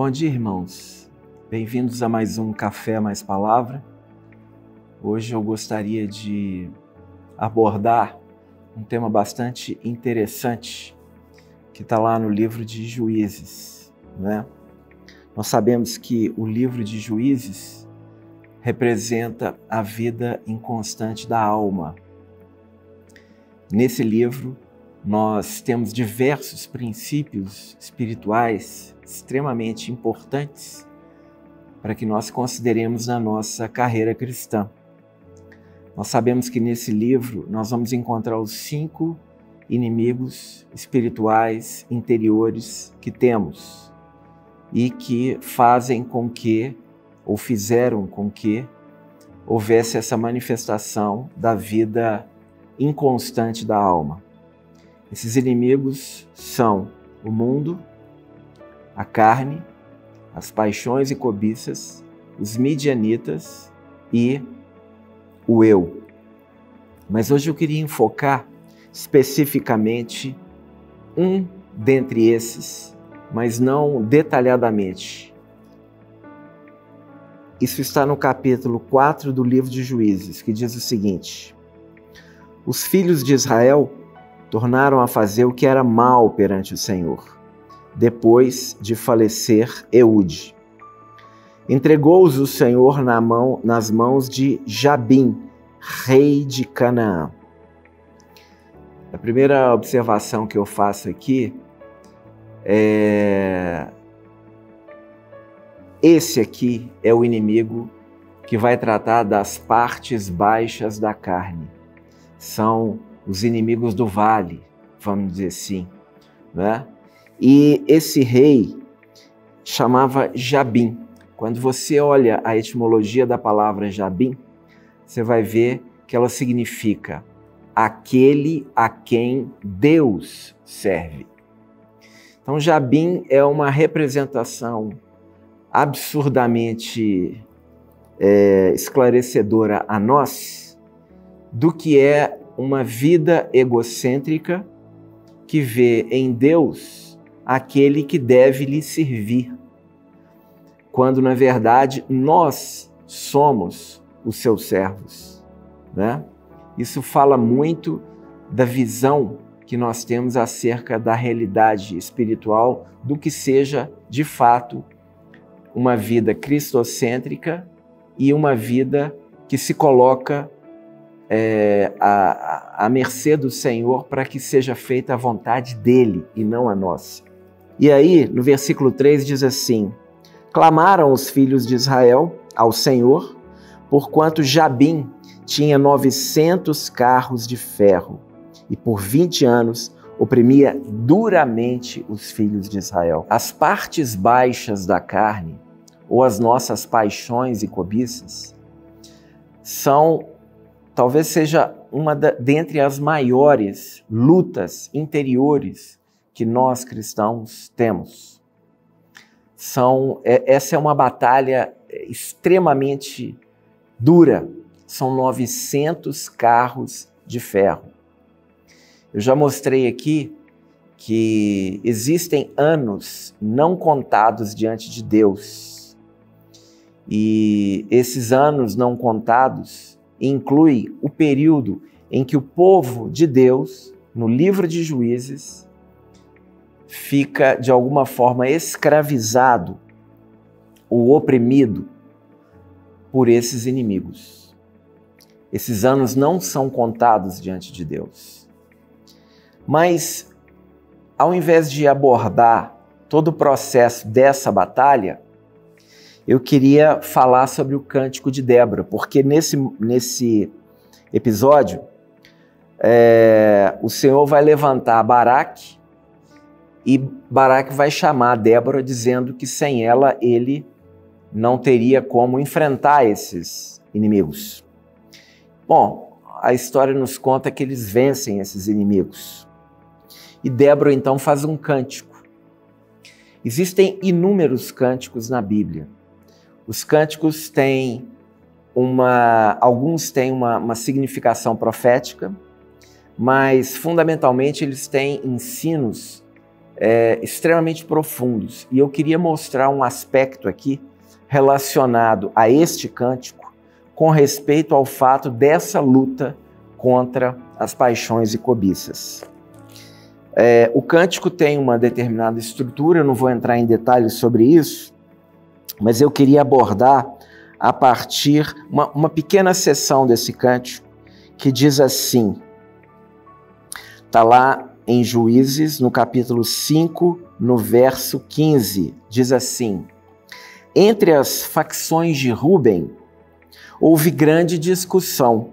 Bom dia, irmãos. Bem-vindos a mais um Café Mais Palavra. Hoje eu gostaria de abordar um tema bastante interessante que está lá no livro de Juízes, né? Nós sabemos que o livro de Juízes representa a vida inconstante da alma. Nesse livro, nós temos diversos princípios espirituais extremamente importantes para que nós consideremos na nossa carreira cristã. Nós sabemos que nesse livro nós vamos encontrar os 5 inimigos espirituais interiores que temos e que fazem com que, ou fizeram com que, houvesse essa manifestação da vida inconstante da alma. Esses inimigos são o mundo, a carne, as paixões e cobiças, os midianitas e o eu. Mas hoje eu queria enfocar especificamente um dentre esses, mas não detalhadamente. Isso está no capítulo 4 do livro de Juízes, que diz o seguinte: os filhos de Israel tornaram a fazer o que era mal perante o Senhor, depois de falecer Eude. Entregou-os o Senhor nas mãos de Jabim, rei de Canaã. A primeira observação que eu faço aqui esse aqui é o inimigo que vai tratar das partes baixas da carne. São os inimigos do vale, vamos dizer assim, né? E esse rei chamava Jabim. Quando você olha a etimologia da palavra Jabim, você vai ver que ela significa aquele a quem Deus serve. Então Jabim é uma representação absurdamente esclarecedora a nós do que é uma vida egocêntrica que vê em Deus aquele que deve lhe servir, quando na verdade nós somos os seus servos, né? Isso fala muito da visão que nós temos acerca da realidade espiritual, do que seja de fato uma vida cristocêntrica e uma vida que se coloca à mercê do Senhor para que seja feita a vontade dele e não a nossa. E aí, no versículo 3 diz assim: clamaram os filhos de Israel ao Senhor, porquanto Jabim tinha 900 carros de ferro e por 20 anos oprimia duramente os filhos de Israel. As partes baixas da carne, ou as nossas paixões e cobiças, talvez seja uma dentre as maiores lutas interiores que nós cristãos temos. Essa é uma batalha extremamente dura. São 900 carros de ferro. Eu já mostrei aqui que existem anos não contados diante de Deus. E esses anos não contados incluem o período em que o povo de Deus, no livro de Juízes, fica de alguma forma escravizado ou oprimido por esses inimigos. Esses anos não são contados diante de Deus. Mas, ao invés de abordar todo o processo dessa batalha, eu queria falar sobre o Cântico de Débora, porque nesse episódio, o Senhor vai levantar Baraque e Baraque vai chamar Débora dizendo que sem ela ele não teria como enfrentar esses inimigos. Bom, a história nos conta que eles vencem esses inimigos. E Débora então faz um cântico. Existem inúmeros cânticos na Bíblia. Os cânticos têm alguns têm uma significação profética, mas fundamentalmente eles têm ensinos extremamente profundos. E eu queria mostrar um aspecto aqui relacionado a este cântico com respeito ao fato dessa luta contra as paixões e cobiças. O cântico tem uma determinada estrutura, eu não vou entrar em detalhes sobre isso, mas eu queria abordar a partir uma pequena seção desse cântico que diz assim, está lá em Juízes, no capítulo 5, no verso 15, diz assim: entre as facções de Ruben houve grande discussão.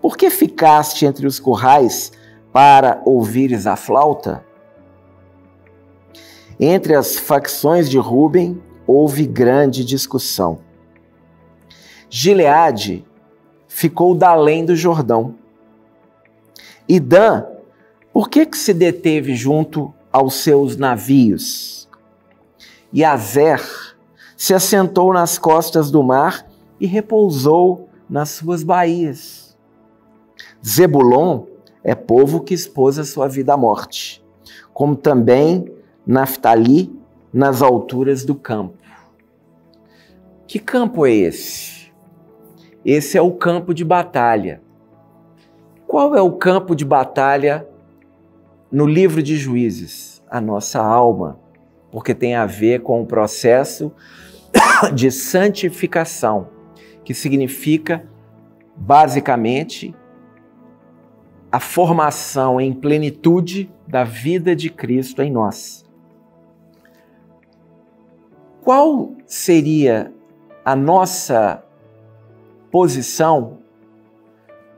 Por que ficaste entre os currais para ouvires a flauta? Entre as facções de Ruben houve grande discussão. Gileade ficou da além do Jordão. E Dan, por que se deteve junto aos seus navios? E Azer se assentou nas costas do mar e repousou nas suas baías. Zebulon é povo que expôs a sua vida à morte, como também Naftali nas alturas do campo. Que campo é esse? Esse é o campo de batalha. Qual é o campo de batalha no livro de Juízes? A nossa alma, porque tem a ver com o processo de santificação, que significa, basicamente, a formação em plenitude da vida de Cristo em nós. Qual seria a nossa posição,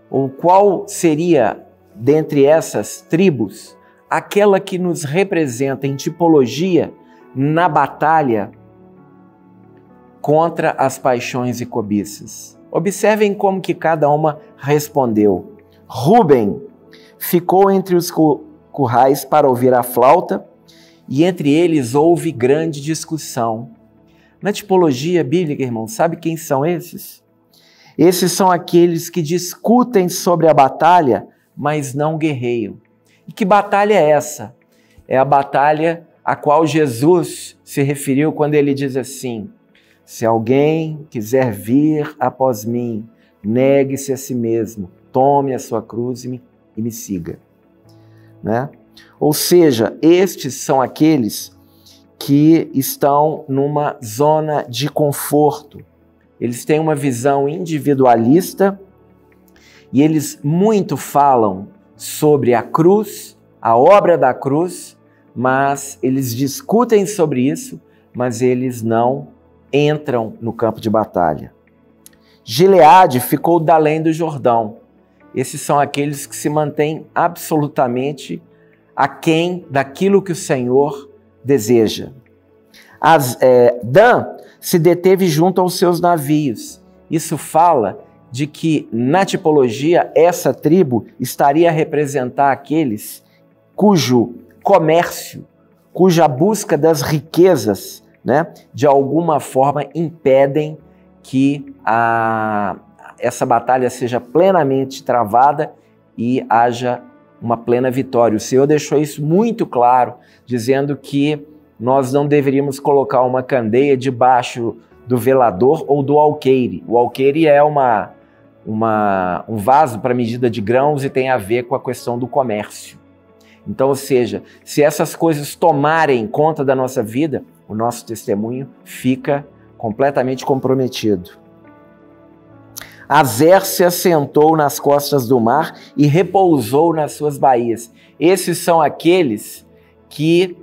ou qual seria, dentre essas tribos, aquela que nos representa em tipologia na batalha contra as paixões e cobiças? Observem como que cada uma respondeu. Ruben ficou entre os currais para ouvir a flauta, e entre eles houve grande discussão. Na tipologia bíblica, irmão, sabe quem são esses? Esses são aqueles que discutem sobre a batalha, mas não guerreiam. E que batalha é essa? É a batalha a qual Jesus se referiu quando ele diz assim: se alguém quiser vir após mim, negue-se a si mesmo, tome a sua cruz e me siga. Né? Ou seja, estes são aqueles que estão numa zona de conforto. Eles têm uma visão individualista e eles muito falam sobre a cruz, a obra da cruz, mas eles discutem sobre isso, mas eles não entram no campo de batalha. Gileade ficou da além do Jordão. Esses são aqueles que se mantêm absolutamente aquém daquilo que o Senhor deseja. Dan se deteve junto aos seus navios. Isso fala de que, na tipologia, essa tribo estaria a representar aqueles cujo comércio, cuja busca das riquezas, né, de alguma forma impedem que essa batalha seja plenamente travada e haja uma plena vitória. O Senhor deixou isso muito claro, dizendo que nós não deveríamos colocar uma candeia debaixo do velador ou do alqueire. O alqueire é um vaso para medida de grãos e tem a ver com a questão do comércio. Então, ou seja, se essas coisas tomarem conta da nossa vida, o nosso testemunho fica completamente comprometido. Azer se assentou nas costas do mar e repousou nas suas baías. Esses são aqueles que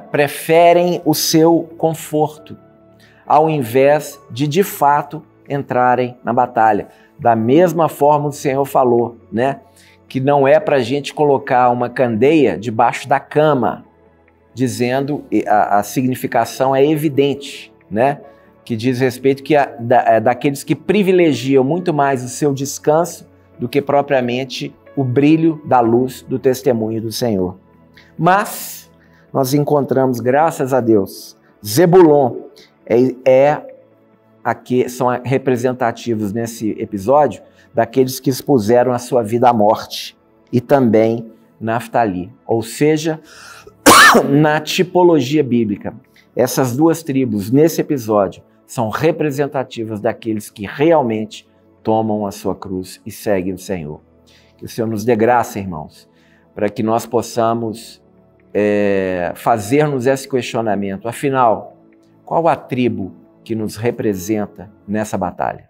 preferem o seu conforto, ao invés de fato, entrarem na batalha. Da mesma forma o Senhor falou, né? Que não é para a gente colocar uma candeia debaixo da cama, dizendo, a significação é evidente, né? Que diz respeito que daqueles que privilegiam muito mais o seu descanso do que propriamente o brilho da luz do testemunho do Senhor. Mas nós encontramos, graças a Deus, Zebulon são representativos nesse episódio daqueles que expuseram a sua vida à morte e também Naftali, ou seja, na tipologia bíblica, essas duas tribos, nesse episódio, são representativas daqueles que realmente tomam a sua cruz e seguem o Senhor. Que o Senhor nos dê graça, irmãos, para que nós possamos fazermos esse questionamento. Afinal, qual a tribo que nos representa nessa batalha?